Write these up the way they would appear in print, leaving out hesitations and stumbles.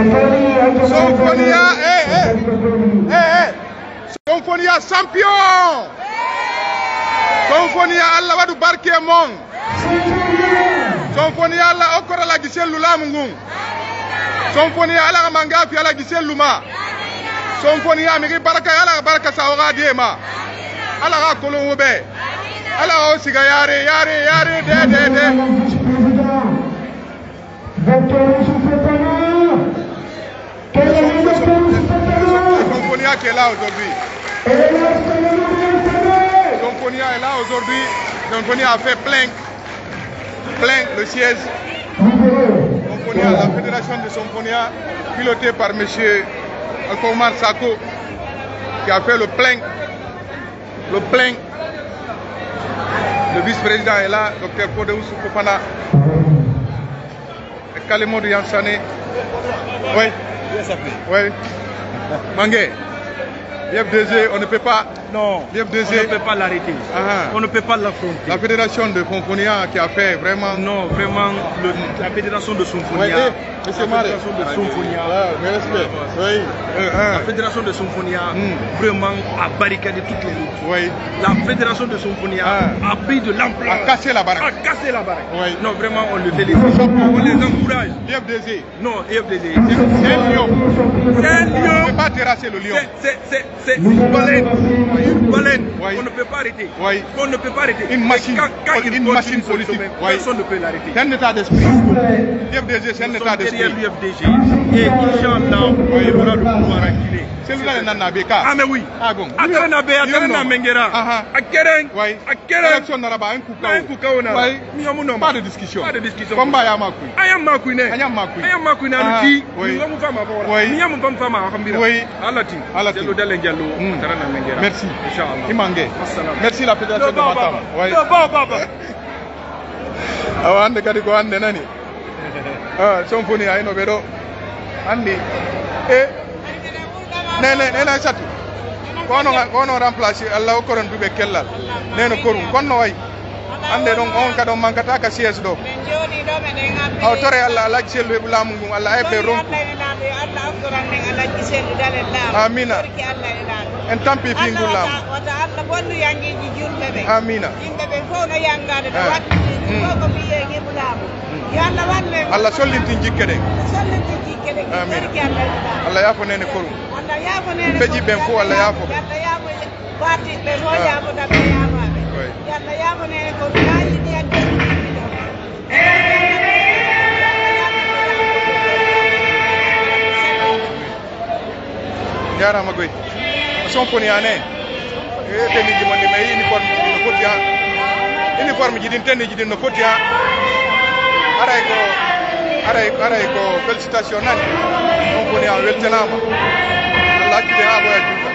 Symphonia, Symphonia champion. Symphonia Allah wadu barke mon. Symphonia Allah okora la gisel lula mungun. Symphonia Allah manga fi ala gisel luma. Symphonia mi baraka Allah baraka sawga dema. Allah ga kolon wobe. Allah o siga yare de. Symphonia qui est là aujourd'hui. Symphonia est là aujourd'hui. Symphonia a fait plein le siège. Symphonia, la fédération de Symphonia, pilotée par M. Alfomar Sako, qui a fait le plein. Le vice-président est là, Dr Podeus Fofana. Kalemodou Yansane. Oui. Oui. Mangé. BF2G, on ne peut pas. Non, BF2G. on ne peut pas l'arrêter. On ne peut pas l'affronter. La fédération de Symphonia qui a fait vraiment. Non, vraiment, la fédération de Symphonia. La fédération de Symphonia. Oui. La fédération de Symphonia vraiment a barricadé toutes les routes. Oui. La fédération de Symphonia a pris de l'ampleur. A cassé la baraque. Oui. Non, vraiment, on le félicite. On les encourage. BF2G. Non, BF2G. C'est un lion. C'est un lion. On ne peut pas terrasser le lion. C'est une baleine. Une baleine. Oui. On ne peut pas arrêter. Oui. On ne peut pas arrêter. Une machine. Quand Une machine politique. Personne ne peut l'arrêter. C'est un état d'esprit. BF2G, c'est un état d'esprit. Derrière l'UFDG. Et Inch'Allah, il aura le pouvoir à Guinée. C'est lui là Nabeka. Ah mais oui. Ah bon. Atarana be, atarana mengera. Akeren. Oui. Akeren. Élection n'araba un coup. Un coup kaona. Oui. Miyamuno. Pas de discussion. Pas de discussion. Combat ya makui. Ayam makui ne. Ayam makui. Ayam makui na luki. Oui. Miyamu fama bora. Oui. Miyamu fama akambira. Oui. Alati. Jallo dalen jallo. Atarana mengera. Merci. Inch'Allah. Imangé. Assalam. Merci la fédération de Matam. Oui. Baba. Awande kadi ko ande nani. Symphonia ino bedo. Andi. Nena satu. Kono remplacer Allah o koron dube kellal. Neno korum konno way. Ande don on kado mankata ka siège do. Aw tore Allah Allah celu e bulamu ngum Allah e be rom. Amina. En tampi fi ngulam. Amina. Allah sollinti jikke de. Amin. Allah yafo nene korum. Beji ben fo Allah yafo. Parti be so yafo da be yafo. Yalla yafo nene korum yayi ni adde. Yara magoy. Symphonia ne. Teni ji monni may uniforme ji din teni ji din no fotia. Aray ko félicitations nani. Symphonia weltanama. Allah ki ha boya juta.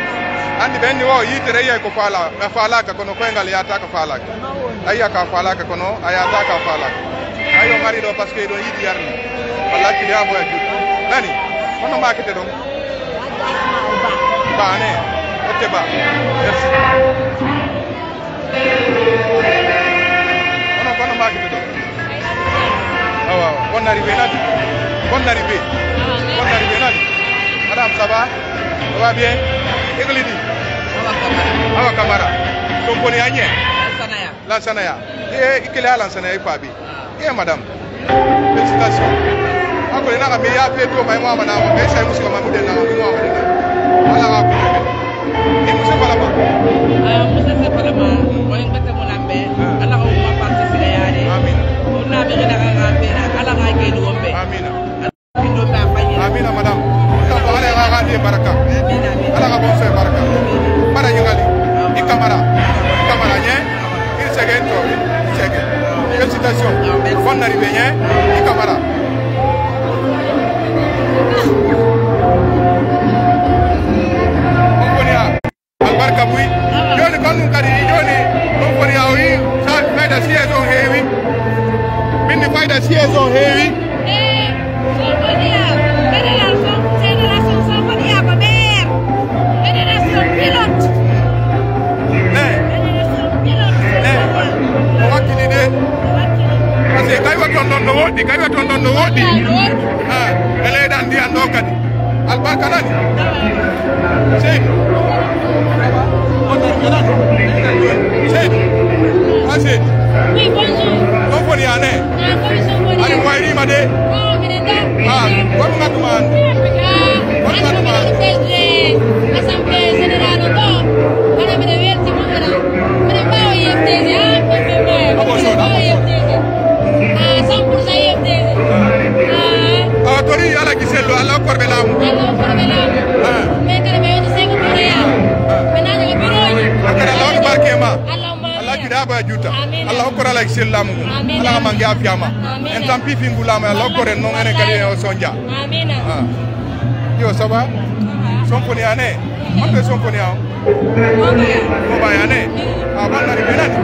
Andi benni wo yitere yey ko fala ka kono koyngal yata ka fala. Ayya ka fala ka kono ayata ka fala. Ayo mari do parce que do yidi yarni. Allah ki ha boya juta. Nani? Kono makete don. Bane. Otte ba. Merci. Kono makete don. Bonne arrivée Nadi. Bonne arrivée. Bonne arrivée Nadi. Madame, ça va? Ça va bien? Eglidi. Awa Kamara. Symphonia nye. Lansanaya. Ikele Lansanaya ipabi. Madame. Félicitations. Ako le naka me ya pe to mai mama na wa me sai musu ma mude na wa mi mama na. Ala ga ku. Ni musu bala ba. Musu se bala ba. Woni ngata mo lambe. Ala ga ma parti sile yare. Amin. Na be na ga be na ala ga ke do be. Amin. Amina madame. Tambo ala ga di baraka. Amina. Ala ga bo se baraka. Para yingali. Ikamara nye. Il second to. Second. Félicitations. Bonne arrivée nye. Ikamara. Symphonia. Albarka bui. Joni kanu kadi joni. Symphonia wi. Sa faida siyezo hewi. Bindi faida siyezo hewi. Symphonia. Fédération Symphonia ko der. Fédération pilote. Ase kaiwa tonton no wodi. Ele dan dia ndokadi. Albarka nani? Seyd. Seyd. Ase. Oui, bonjour. Somponi ane. Ari wairi made. Comme ngatuman. Assemblée générale do. Para me verti mora. Para bao IFTZ. Tori ala giselo ala korbelamu. Me kare me yoni sengo korea. Menanya ke biroyi. Akara lawan barkema. Allah kidaba juta. Allah ko ala giselo mu. Allah mangi afiama. En tampi fingulama Allah ko ren non ene kali o sonja. Amina. Yo saba. Somponi ane. Mate somponi ao. Moba ane. Abana ribenani.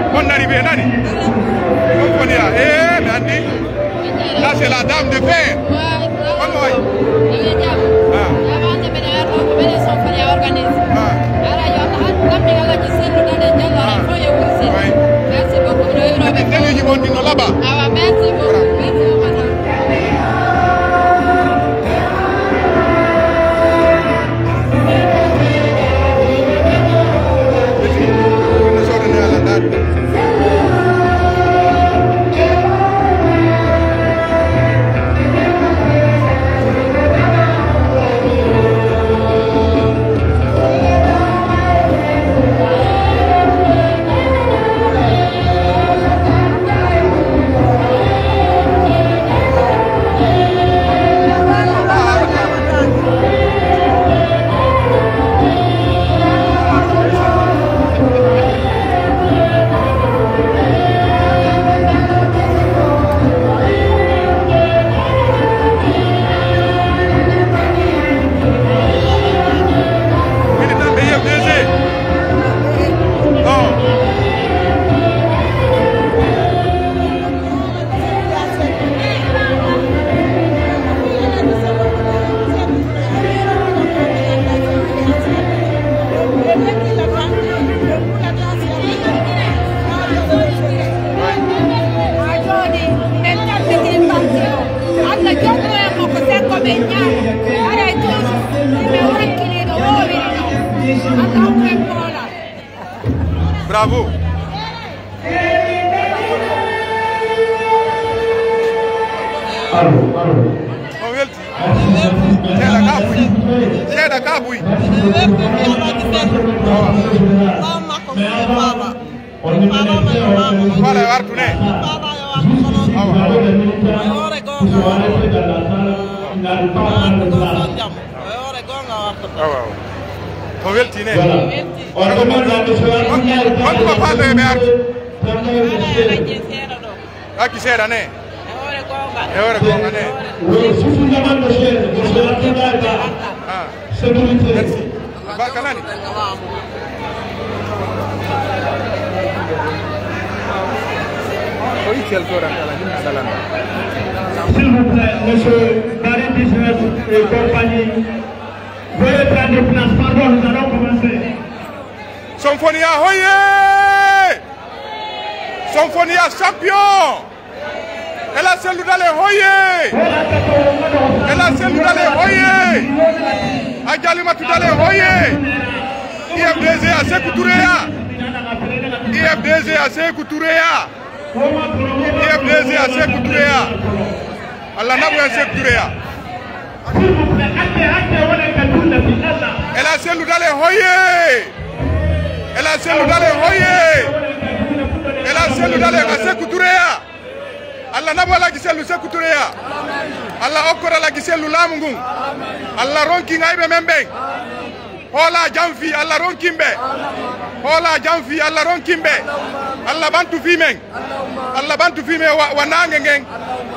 Bonna ribenani. Somponi a. Me andi. Là, c'est la dame de fer. Merci beaucoup. Bravo. Seda kabui. Vale, Artune. Weltine. Quanto va fare Merti? A chi sera ne? E ora gonga ne. Merci. Barka nani? Poi c'è ancora la salanda. S'il vous plaît, monsieur Barry Business et compagnie, veuillez prendre place. Pardon, nous allons commencer. Symphonia Hoye! Symphonia champion! Elle a celle d'aller Hoye! Elle a celle d'aller Hoye! Agalima tout d'aller Hoye! IFDZ à Sekouturea! IFDZ à Sekouturea! IFDZ à Sekouturea! Allah n'a pas Sekouturea! Elle a celle d'aller Hoye! Elle a celle d'aller Hoye! Elle a celle d'aller à Sekouturea! Allah n'a pas la giselle Sekouturea! Allah okora la giselle Lamungun! Allah ronking aibe membeng! Hola jamfi Allah ronkimbe! Hola jamfi Allah ronkimbe! Allah bantu fimeng! Allah bantu fime wanangeng!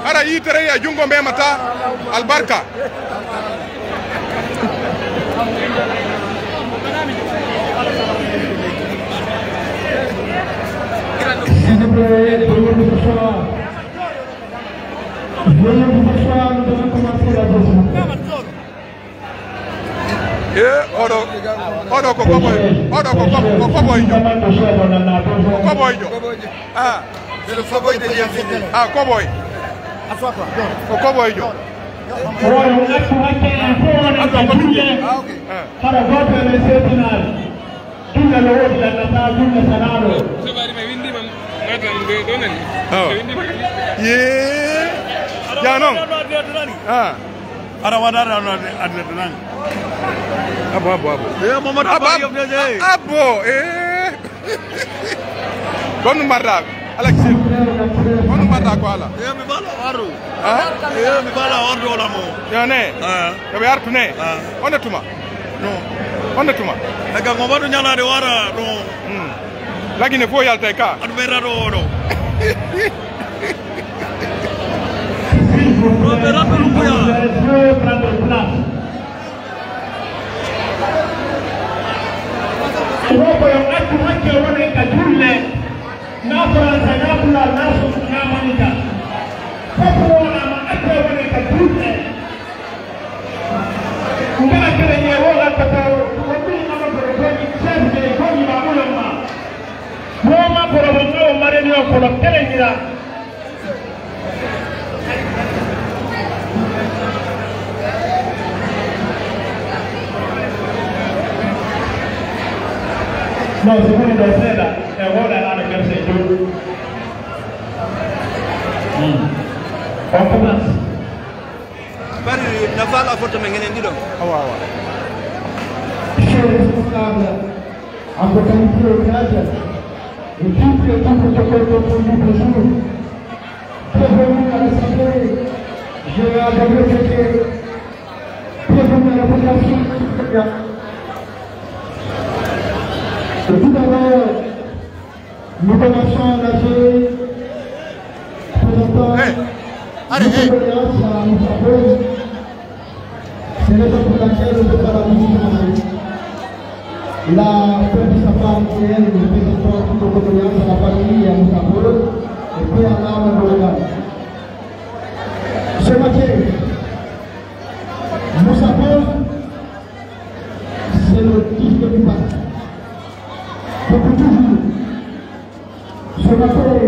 Ara yitere ya jungo mbe mata albarka! Odo ko koboy jo. Ah. C'est le cowboy de l'IFCD. Ah, cowboy. Au cowboy, John. Bonne marda, Alexis. Bonne marda quoi là? Mi bala waru. Hein? Mi bala waru la mo. Yane. Kabe artune. On est tuma. Non. On est tuma. Daga ngomba do nyala de wara no. Lagi ne fo yalta ka. Adbera do do. Robera do luya. Iwapo yang watu wake wanaweka jule na Faransa na kula naso na manika. Hapo wana maaka wanaweka jule. Ungana kile nyewola kwa wabili mama koroboni chanje koni mamulo ma. Moma korobongo mareni wa kolokele ngira. No, secondo la sera è ora la ragazza in giù. On commence. Bari na fala foto mengene ndido. Awa. Chers responsables, en totalité au cadre, et toutes les gens qui ont produit le jour, bienvenue à l'Assemblée générale de l'UFCD, bienvenue à la population. Et tout d'abord, nous commençons à engager présentant une tolérance à nos faveurs. C'est la raison pour laquelle nous devons la visite. La fête de sa femme qui est nous présentons toute nos condoléances à la famille et à nos faveurs. Et puis à l'âme de l'État. Ce matin, nous savons c'est le 10 du parti. Depuis toujours, ce matin,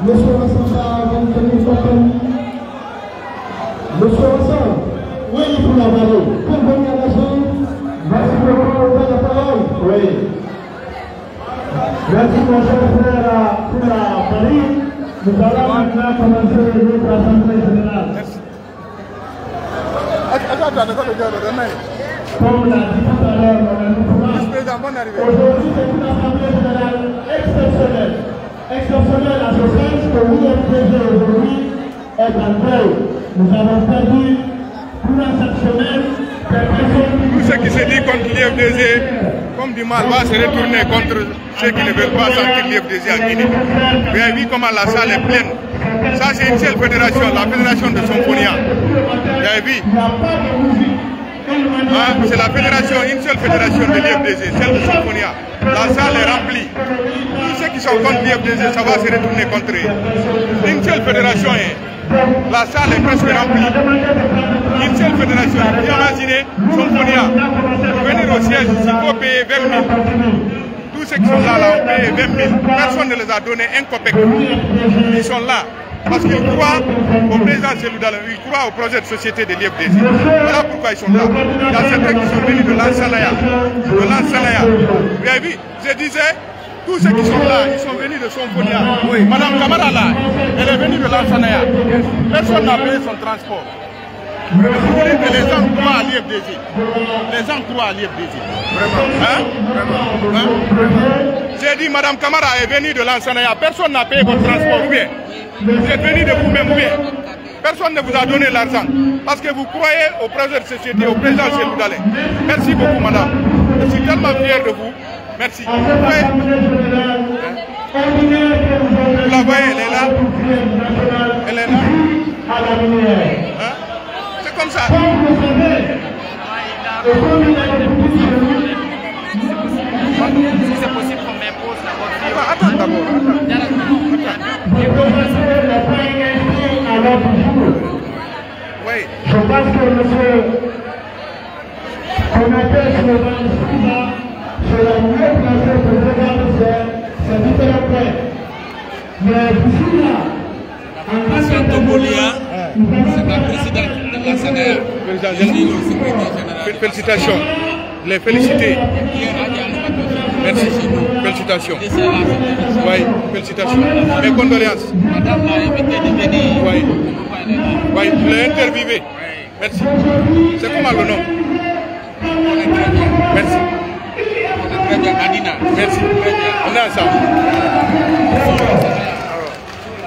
le soir ensemble, le soir ensemble, oui, pour la vallée, pour venir à la zone, merci beaucoup de la parole. Oui. Merci mon cher frère pour la Paris. Nous allons maintenant commencer notre assemblée générale. Comme l'a dit tout à l'heure, aujourd'hui c'est une assemblée générale exceptionnelle. Exceptionnelle à ce sens que l'UFCD aujourd'hui est en deuil. Nous avons perdu une exceptionnelle. Tout ce qui se dit contre l'IFDG, comme du mal, va se retourner contre ceux qui ne veulent pas sentir l'IFDG à Guinée. Vous avez vu comment la salle est pleine. Ça c'est une seule fédération, la fédération de Somponia. Vous avez vu? C'est la fédération, une seule fédération de l'IFDG, celle de Somponia. La salle est remplie. Tous ceux qui sont contre l'IFDG, ça va se retourner contre eux. Une seule fédération, la salle est presque remplie. Une seule fédération. Vous imaginez, Somponia, pour venir au siège, il faut payer 20 000. Tous ceux qui sont là, ont payé 20 000. Personne ne les a donné un copec. Ils sont là. Parce qu'ils croient au président Seloudalé, ils croient au projet de société de l'IFDG. Voilà pourquoi ils sont là. Il y a certains qui sont venus de l'Ansalaya. Vous avez vu, je disais, tous ceux qui sont là, ils sont venus de Somponia. Oui. Madame Kamara là, elle est venue de l'Ansalaya. Personne n'a payé son transport. Vous voulez que les gens croient à l'IFDG. Les gens croient à l'IFDG. Vraiment. Hein? Vraiment. Hein? J'ai dit, Madame Kamara est venue de l'Ansalaya. Personne n'a payé votre transport, ou bien? Vous êtes venu de vous-même, ou bien? Personne ne vous a donné l'argent. Parce que vous croyez au projet de société, au président Seloudalé. Merci beaucoup, madame. Je suis tellement fier de vous. Merci. Vous voyez, vous la voyez, elle est là. Elle est là. Hein? C'est comme ça. Si c'est possible qu'on m'impose la voiture. Attends d'abord. Oui. Je pense que monsieur Konaté c'est la mieux placée pour regarder ces différents points. Santo Bolia, c'est la présidente de la SANEA. Félicitations. Les féliciter. Merci. Félicitations. Oui, félicitations. Mes condoléances. Madame l'a invité de venir. Oui. Oui, je l'ai interviewé. Merci. C'est comment le nom? On est très bien. Merci. On est très bien, Adina. Merci. On est ensemble.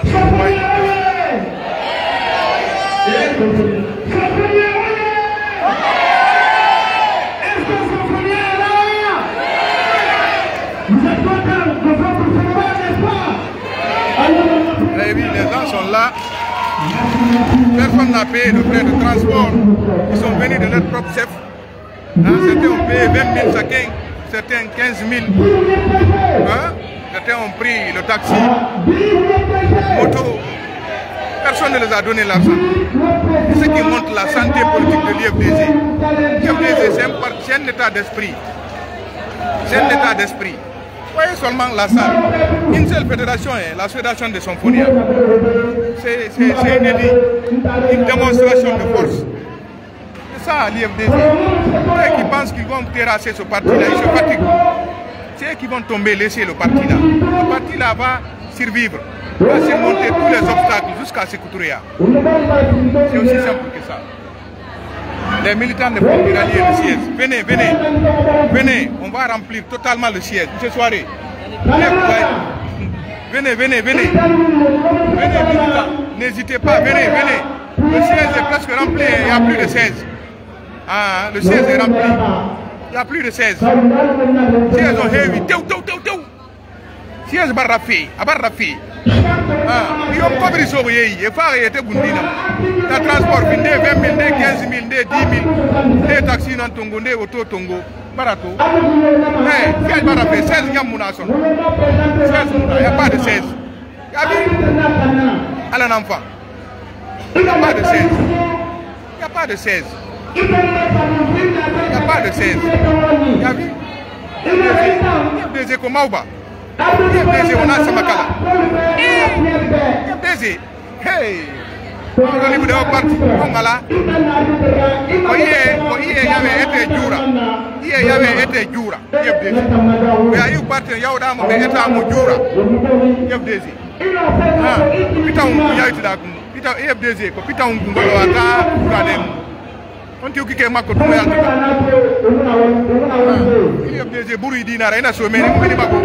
Oui. Eh oui, les gens sont là. Personne n'a payé le frais de transport. Ils sont venus de leur propre chef. Certains ont payé 20 000 chacun, certains 15 000. Certains ont pris le taxi, moto. Personne ne les a donné l'argent. C'est ce qui montre la santé politique de l'IFDG. L'IFDG, c'est un état d'esprit. C'est un état d'esprit. Voyez seulement la salle. Une seule fédération est la fédération de Symphonia. C'est une démonstration de force. C'est ça l'IFDG. Ceux qui pensent qu'ils vont terrasser ce parti-là, ils se fatiguent. Ceux qui vont tomber, laisser le parti-là. Le parti-là va survivre, va surmonter tous les obstacles jusqu'à Sékou-Touré. C'est aussi simple que ça. Les militants ne vont plus rallier le siège. Venez, venez, venez, on va remplir totalement le siège cette soirée. Venez, venez, venez. Venez, militants, n'hésitez pas, venez, venez. Le siège est presque rempli, il n'y a plus de 16. Le siège est rempli. Il n'y a plus de 16. Siège ont heavy. Siège barrafi, abarrafi. Il y a un peu de choses, il y a des transports, des 20 000, des 15 000, des 10 000, des taxis dans Tongo, des autos Tongo, barato. Siège barrafi, 16 il n'y a pas de 16. Il y a un enfant. Il n'y a pas de 16. Il n'y a pas de 16. Il n'y a pas de 16. Il y a vu? Des Ekomaouba. Des on a Samakala. Des hey! On a libre de parti. On a là. Hier, il y avait été Djoura. Hier, il y avait été Djoura. Mais il y a eu parti, il y a eu été Djoura. Putain, il y a eu là. Putain, IFDG, putain, on on dit que Mako tout yalla il y a des bourri dinara ina so meni meni Mako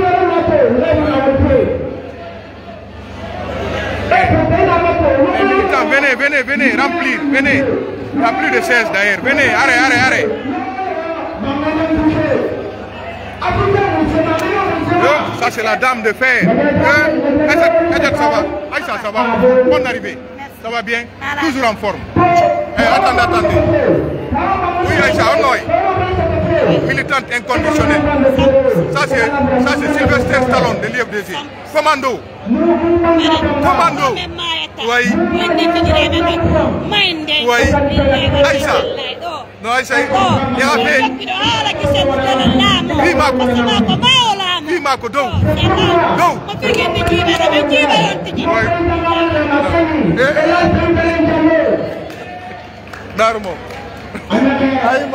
venez, venez, venez, remplir, venez. Il n'y a plus de 16 d'ailleurs. Venez, arrête. Ça c'est la dame de fer. Ça va. Aïcha, ça va. Bonne arrivée. Ça va bien? Toujours en forme. Attendez. Oui, Aïcha, on est militante inconditionnelle. Ça c'est Sylvester Stallone de l'IFDG. Commando. Oui. Oui. Aïcha. Non, Aïcha. Il y a fait. Oui, Marco, do. Darmo. Aïe,